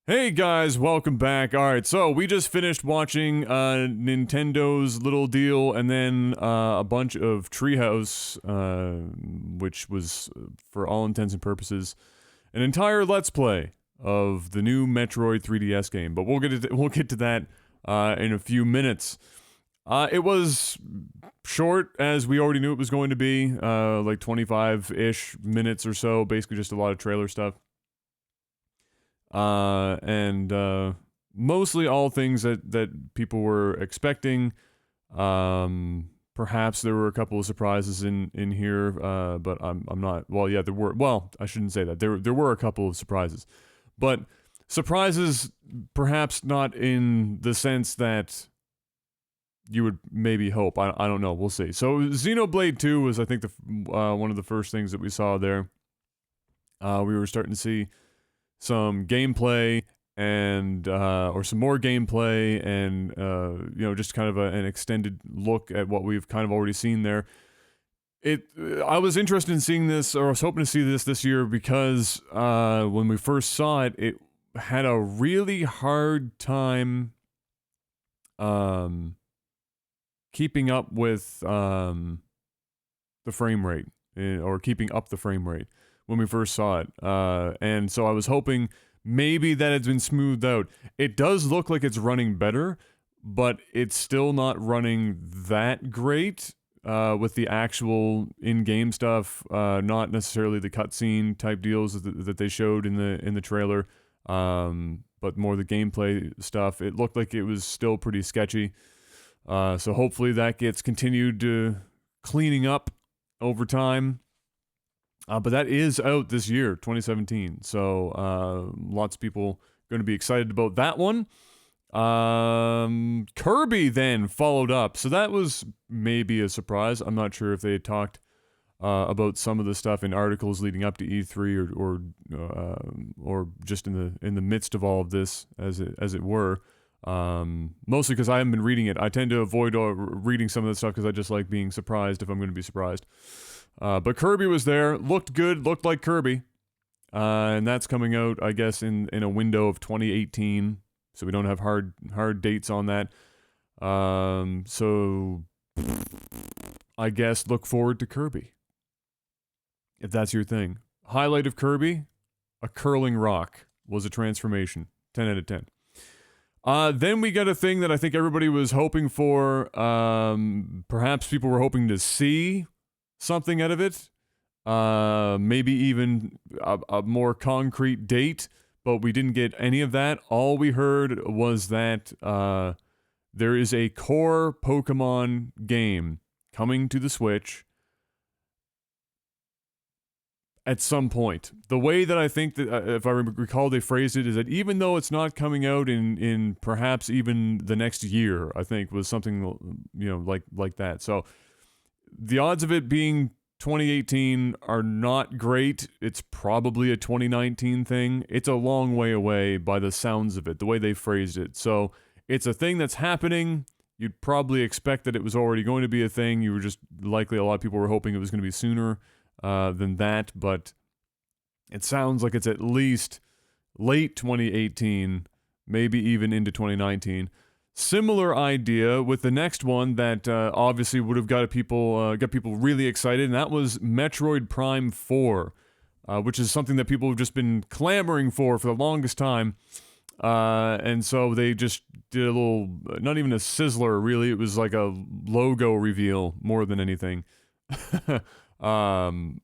Hey guys, welcome back. Alright, so we just finished watching Nintendo's little deal and then a bunch of Treehouse, which was, for all intents and purposes, an entire Let's Play of the new Metroid 3DS game. But we'll get to that in a few minutes. It was short, as we already knew it was going to be, like 25-ish minutes or so, basically just a lot of trailer stuff. Mostly all things that people were expecting. Perhaps there were a couple of surprises in here, but I'm not. Well, yeah, there were. Well, I shouldn't say that. There were a couple of surprises, but surprises perhaps not in the sense that you would maybe hope. I don't know. We'll see. So Xenoblade 2 was, I think, the one of the first things that we saw there. We were starting to see some gameplay and or some more gameplay and you know, just kind of an extended look at what we've kind of already seen there. I was interested in seeing this, or I was hoping to see this year, because when we first saw it, it had a really hard time keeping up with the frame rate, or keeping up the frame rate when we first saw it, and so I was hoping maybe that it's been smoothed out. It does look like it's running better, but it's still not running that great with the actual in-game stuff, not necessarily the cutscene type deals that they showed in the trailer, but more the gameplay stuff. It looked like it was still pretty sketchy, so hopefully that gets continued to cleaning up over time. But that is out this year, 2017, so lots of people going to be excited about that one. Kirby then followed up, so that was maybe a surprise. I'm not sure if they had talked about some of the stuff in articles leading up to E3 or just in the midst of all of this, as it were. Mostly because I haven't been reading it. I tend to avoid reading some of the stuff because I just like being surprised if I'm going to be surprised. But Kirby was there, looked good, looked like Kirby, and that's coming out, I guess, in a window of 2018, so we don't have hard dates on that. So I guess look forward to Kirby, if that's your thing. Highlight of Kirby, a curling rock was a transformation, 10 out of 10. Then we got a thing that I think everybody was hoping for. Perhaps people were hoping to see something out of it, maybe even a more concrete date, but we didn't get any of that. All we heard was that there is a core Pokemon game coming to the Switch at some point. The way that I think that, if I recall they phrased it, is that even though it's not coming out in perhaps even the next year, I think was something, you know, like that. So the odds of it being 2018 are not great. It's probably a 2019 thing. It's a long way away by the sounds of it, the way they phrased it. So it's a thing that's happening. You'd probably expect that it was already going to be a thing. You were just likely, a lot of people were hoping it was going to be sooner than that, but it sounds like it's at least late 2018, maybe even into 2019. Similar idea with the next one that obviously would have got people really excited, and that was Metroid Prime 4, which is something that people have just been clamoring for the longest time. And so they just did a little, not even a sizzler really, it was like a logo reveal more than anything. And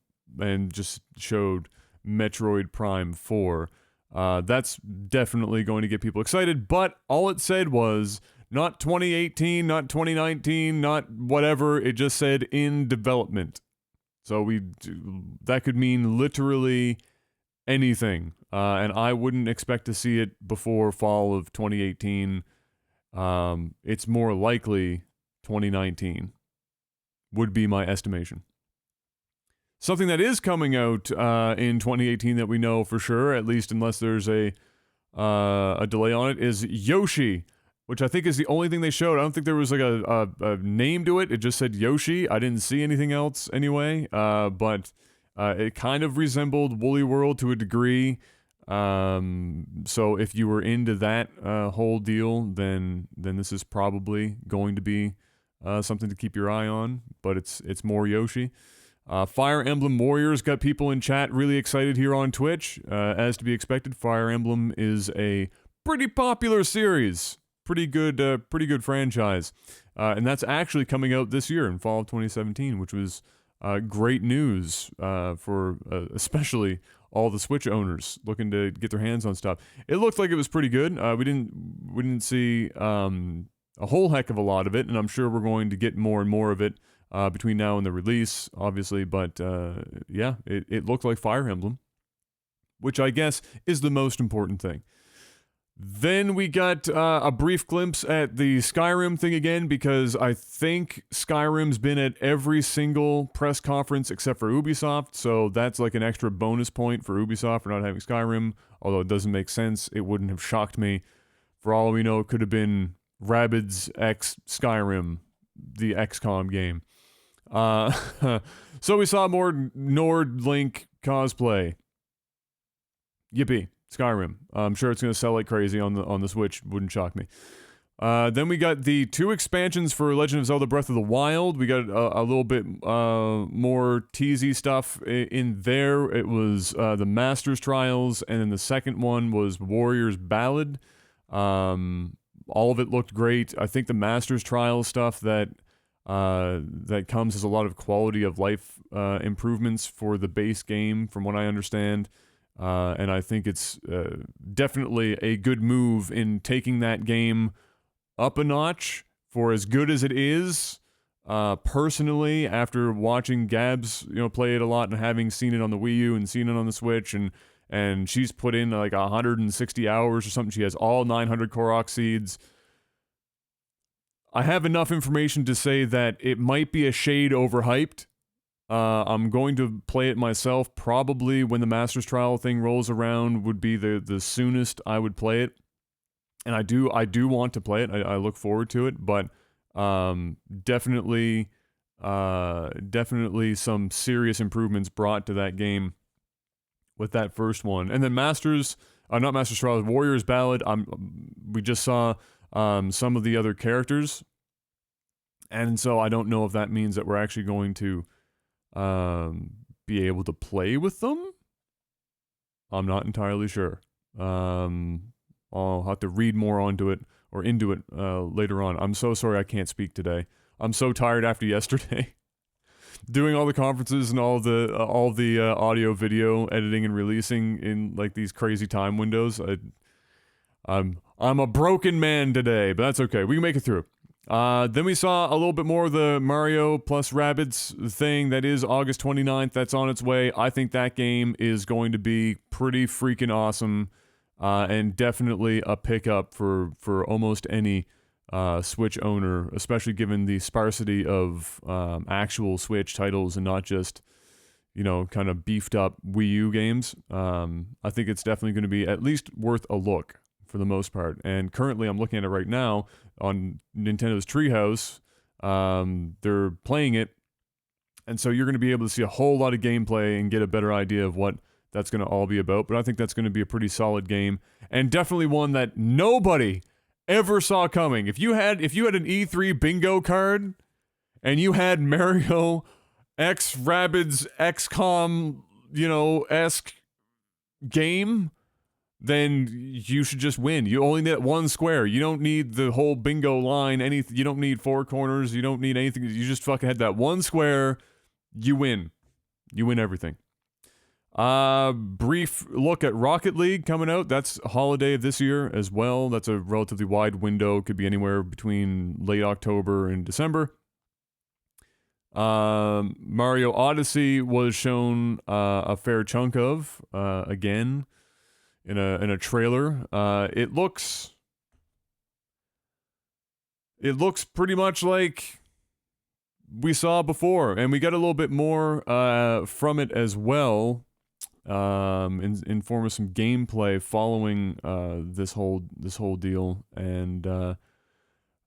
just showed Metroid Prime 4. That's definitely going to get people excited, but all it said was not 2018, not 2019, not whatever. It just said in development. So that could mean literally anything, and I wouldn't expect to see it before fall of 2018. It's more likely 2019 would be my estimation. Something that is coming out in 2018 that we know for sure, at least unless there's a delay on it, is Yoshi, which I think is the only thing they showed. I don't think there was like a name to it. It just said Yoshi. I didn't see anything else anyway, but it kind of resembled Woolly World to a degree. So if you were into that whole deal, then this is probably going to be something to keep your eye on. But it's more Yoshi. Fire Emblem Warriors got people in chat really excited here on Twitch. As to be expected, Fire Emblem is a pretty popular series, pretty good franchise, and that's actually coming out this year in fall of 2017, which was great news for especially all the Switch owners looking to get their hands on stuff. It looked like it was pretty good. We didn't see a whole heck of a lot of it, and I'm sure we're going to get more and more of it between now and the release, obviously. But yeah, it looked like Fire Emblem, which I guess is the most important thing. Then we got a brief glimpse at the Skyrim thing again, because I think Skyrim's been at every single press conference except for Ubisoft, so that's like an extra bonus point for Ubisoft for not having Skyrim, although it doesn't make sense. It wouldn't have shocked me. For all we know, it could have been Rabbids X Skyrim, the XCOM game. So we saw more Nordlink cosplay. Yippee. Skyrim. I'm sure it's going to sell like crazy on the Switch. Wouldn't shock me. Then we got the 2 expansions for Legend of Zelda Breath of the Wild. We got a little bit more teasy stuff in there. It was the Master's Trials, and then the second one was Warrior's Ballad. All of it looked great. I think the Master's Trials stuff that comes as a lot of quality of life improvements for the base game, from what I understand. And I think it's definitely a good move in taking that game up a notch for as good as it is. Personally, after watching Gabs, play it a lot and having seen it on the Wii U and seen it on the Switch, and she's put in like 160 hours or something. She has all 900 Korok seeds. I have enough information to say that it might be a shade overhyped. I'm going to play it myself. Probably when the Master's Trial thing rolls around would be the soonest I would play it. And I do want to play it. I look forward to it, but definitely some serious improvements brought to that game with that first one. And then not Master's Trials, Warrior's Ballad. We just saw some of the other characters, and so I don't know if that means that we're actually going to be able to play with them. I'm not entirely sure. I'll have to read more into it later on. I'm so sorry I can't speak today. I'm so tired after yesterday. Doing all the conferences and all the audio video editing and releasing in like these crazy time windows. I'm a broken man today, but that's okay. We can make it through. Then we saw a little bit more of the Mario plus Rabbids thing. That is August 29th. That's on its way. I think that game is going to be pretty freaking awesome, and definitely a pickup for almost any Switch owner, especially given the sparsity of actual Switch titles and not just, kind of beefed up Wii U games. I think it's definitely going to be at least worth a look for the most part. And currently I'm looking at it right now on Nintendo's Treehouse. They're playing it, and so you're going to be able to see a whole lot of gameplay and get a better idea of what that's going to all be about. But I think that's going to be a pretty solid game, and definitely one that nobody ever saw coming. If you had an E3 bingo card and you had Mario X Rabbids XCOM, esque game, then you should just win. You only need one square. You don't need the whole bingo line. You don't need 4 corners. You don't need anything. You just fucking had that one square. You win. You win everything. Brief look at Rocket League coming out. That's a holiday of this year as well. That's a relatively wide window. Could be anywhere between late October and December. Mario Odyssey was shown a fair chunk of again in a trailer. It looks pretty much like we saw before, and we got a little bit more from it as well, in form of some gameplay following this whole deal. And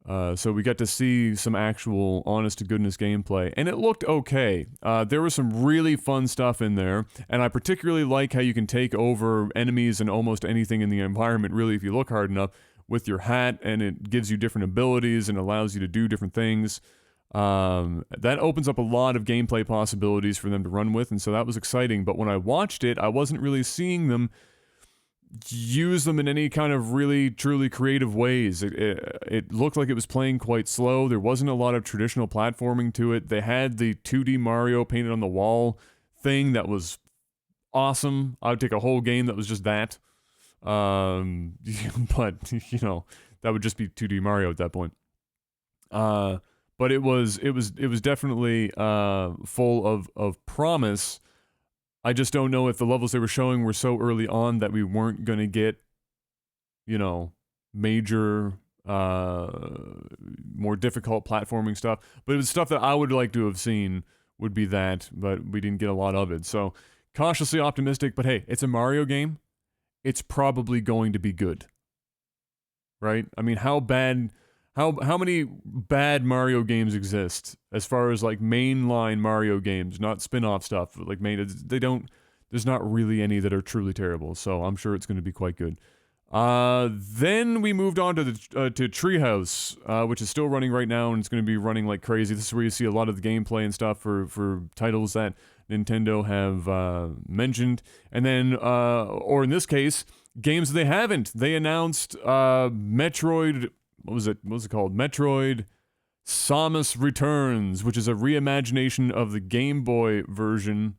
So we got to see some actual honest-to-goodness gameplay, and it looked okay. There was some really fun stuff in there, and I particularly like how you can take over enemies and almost anything in the environment, really, if you look hard enough, with your hat, and it gives you different abilities and allows you to do different things. That opens up a lot of gameplay possibilities for them to run with, and so that was exciting. But when I watched it, I wasn't really seeing them use them in any kind of really truly creative ways. It looked like it was playing quite slow. There wasn't a lot of traditional platforming to it. They had the 2D Mario painted on the wall thing that was awesome. I would take a whole game that was just that. But you know, that would just be 2D Mario at that point. But it was definitely full of promise. I just don't know if the levels they were showing were so early on that we weren't going to get, you know, major, more difficult platforming stuff. But it was stuff that I would like to have seen would be that, but we didn't get a lot of it. So, cautiously optimistic, but hey, it's a Mario game. It's probably going to be good. Right? I mean, how many bad Mario games exist as far as like mainline Mario games, not spin-off stuff, like there's not really any that are truly terrible, so I'm sure it's going to be quite good. Then we moved on to to Treehouse, which is still running right now, and it's going to be running like crazy. This is where you see a lot of the gameplay and stuff for titles that Nintendo have mentioned, and then, or in this case, games that they haven't. They announced Metroid. What was it called? Metroid Samus Returns, which is a reimagination of the Game Boy version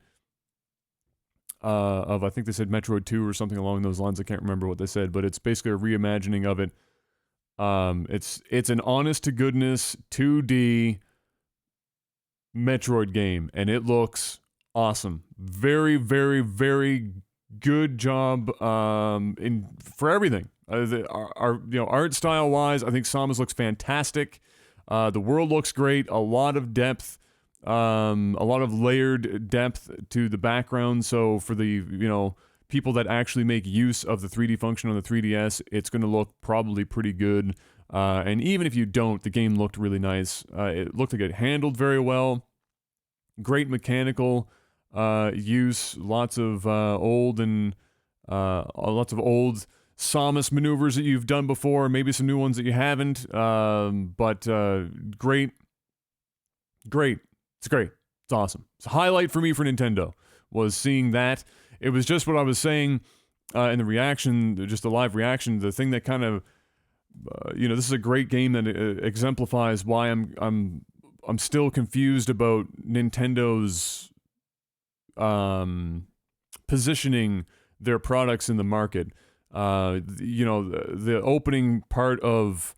of, I think they said Metroid 2 or something along those lines. I can't remember what they said, but it's basically a reimagining of it. It's an honest-to-goodness 2D Metroid game, and it looks awesome. Very, very, very good job for everything. Art style wise, I think Samus looks fantastic. The world looks great. A lot of depth, a lot of layered depth to the background. So for the people that actually make use of the 3D function on the 3DS, it's going to look probably pretty good. And even if you don't, the game looked really nice. It looked like it handled very well. Great mechanical use. Lots of old Samus maneuvers that you've done before, maybe some new ones that you haven't, but great. It's great. It's awesome. It's a highlight for me for Nintendo, was seeing that. It was just what I was saying in the reaction, just the live reaction, the thing that kind of, this is a great game that exemplifies why I'm still confused about Nintendo's positioning their products in the market. The opening part of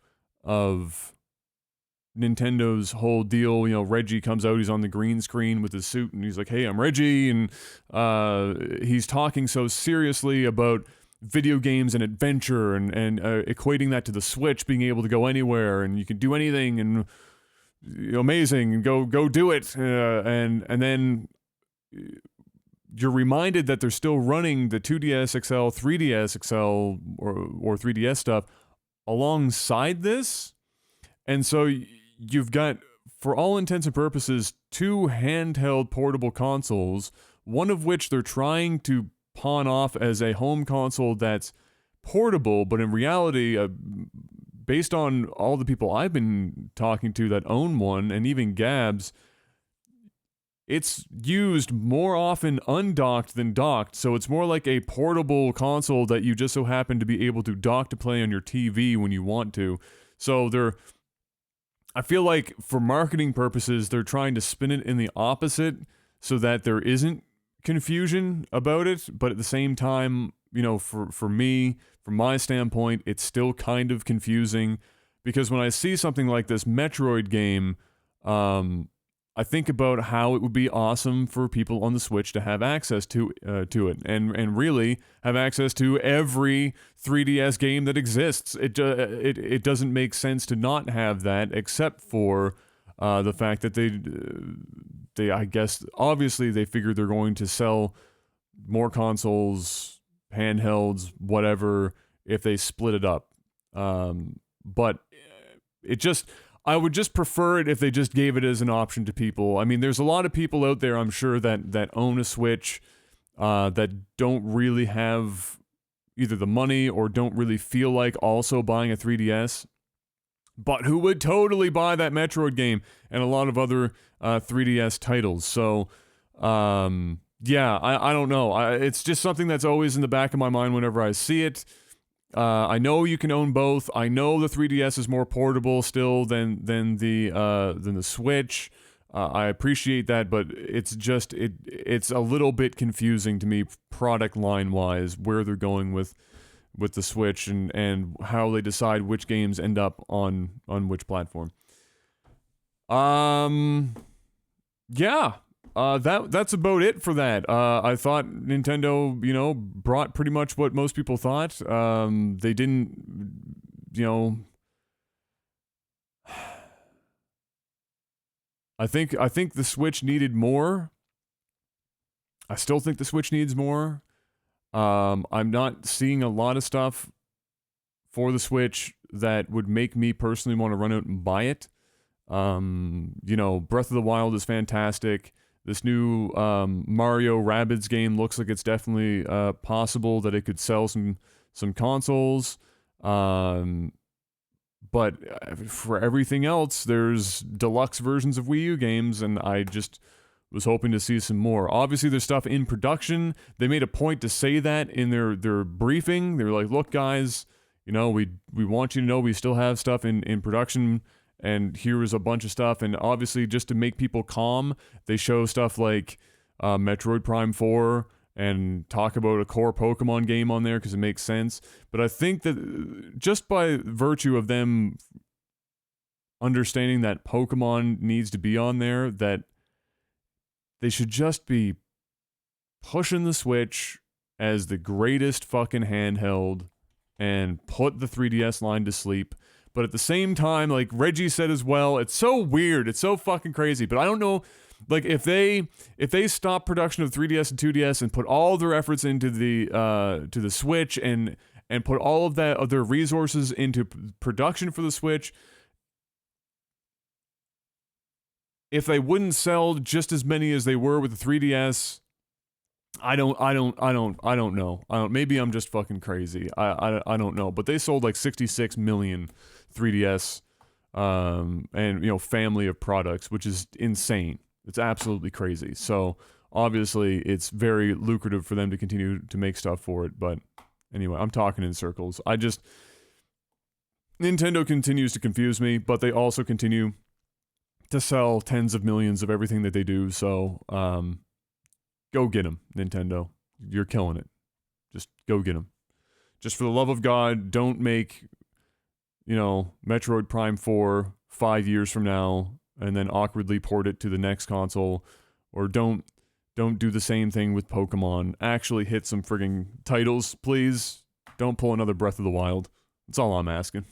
Nintendo's whole deal, Reggie comes out, he's on the green screen with his suit, and he's like, hey, I'm Reggie, and he's talking so seriously about video games and adventure, and equating that to the Switch being able to go anywhere, and you can do anything, and amazing, and go do it, and then you're reminded that they're still running the 2DS XL, 3DS XL, or 3DS stuff alongside this. And so you've got, for all intents and purposes, two handheld portable consoles, one of which they're trying to pawn off as a home console that's portable, but in reality, based on all the people I've been talking to that own one, and even Gabs, it's used more often undocked than docked, so it's more like a portable console that you just so happen to be able to dock to play on your TV when you want to. So I feel like for marketing purposes, they're trying to spin it in the opposite so that there isn't confusion about it, but at the same time, for me, from my standpoint, it's still kind of confusing, because when I see something like this Metroid game, I think about how it would be awesome for people on the Switch to have access to it, and really have access to every 3DS game that exists. It doesn't make sense to not have that, except for the fact that they I guess obviously they figure they're going to sell more consoles, handhelds, whatever, if they split it up. But I would just prefer it if they just gave it as an option to people. I mean, there's a lot of people out there, I'm sure, that own a Switch, that don't really have either the money or don't really feel like also buying a 3DS, but who would totally buy that Metroid game and a lot of other 3DS titles. So, yeah, I don't know. It's just something that's always in the back of my mind whenever I see it. I know you can own both. I know the 3DS is more portable still than the Switch. I appreciate that, but it's a little bit confusing to me product line wise where they're going with the Switch and how they decide which games end up on which platform. Yeah. That's about it for that. I thought Nintendo, brought pretty much what most people thought. They didn't, I think the Switch needed more. I still think the Switch needs more. I'm not seeing a lot of stuff for the Switch that would make me personally want to run out and buy it. Breath of the Wild is fantastic. This new Mario Rabbids game looks like it's definitely possible that it could sell some consoles. But for everything else, there's deluxe versions of Wii U games, and I just was hoping to see some more. Obviously, there's stuff in production. They made a point to say that in their briefing. They were like, look, guys, we want you to know we still have stuff in production, and here is a bunch of stuff. And obviously, just to make people calm, they show stuff like Metroid Prime 4 and talk about a core Pokemon game on there because it makes sense. But I think that just by virtue of them understanding that Pokemon needs to be on there, that they should just be pushing the Switch as the greatest fucking handheld and put the 3DS line to sleep. But at the same time, like Reggie said as well, it's so weird. It's so fucking crazy. But I don't know, like if they stop production of 3DS and 2DS and put all their efforts into the Switch and put all of their resources into production for the Switch, if they wouldn't sell just as many as they were with the 3DS, I don't know. Maybe I'm just fucking crazy. I don't know. But they sold like 66 million 3DS and family of products, which is insane. It's absolutely crazy. So obviously it's very lucrative for them to continue to make stuff for it. But anyway, I'm talking in circles. Nintendo continues to confuse me, but they also continue to sell tens of millions of everything that they do. So go get them, Nintendo. You're killing it. Just go get them. Just for the love of God, don't make, Metroid Prime 4 5 years from now and then awkwardly port it to the next console. Or don't do the same thing with Pokemon. Actually hit some frigging titles, please. Don't pull another Breath of the Wild. That's all I'm asking.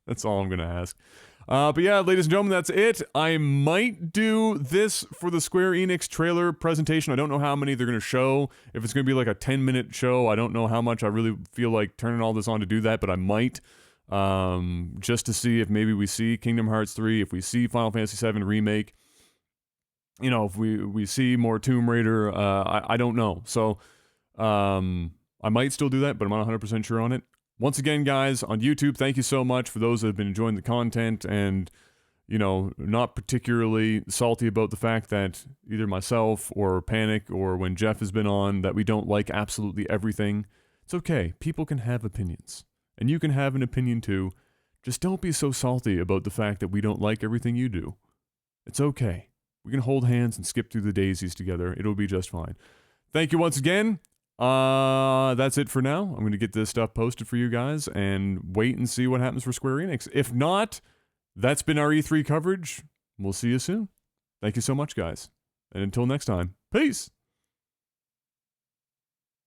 That's all I'm going to ask. But yeah, ladies and gentlemen, that's it. I might do this for the Square Enix trailer presentation. I don't know how many they're going to show. If it's going to be like a 10-minute show, I don't know how much I really feel like turning all this on to do that, but I might. Just to see if maybe we see Kingdom Hearts 3, if we see Final Fantasy VII Remake, if we see more Tomb Raider, I don't know. So, I might still do that, but I'm not 100% sure on it. Once again, guys, on YouTube, thank you so much for those that have been enjoying the content and, not particularly salty about the fact that either myself or Panic or when Jeff has been on that we don't like absolutely everything. It's okay. People can have opinions. And you can have an opinion too. Just don't be so salty about the fact that we don't like everything you do. It's okay. We can hold hands and skip through the daisies together. It'll be just fine. Thank you once again. That's it for now. I'm going to get this stuff posted for you guys and wait and see what happens for Square Enix. If not, that's been our E3 coverage. We'll see you soon. Thank you so much, guys. And until next time, peace!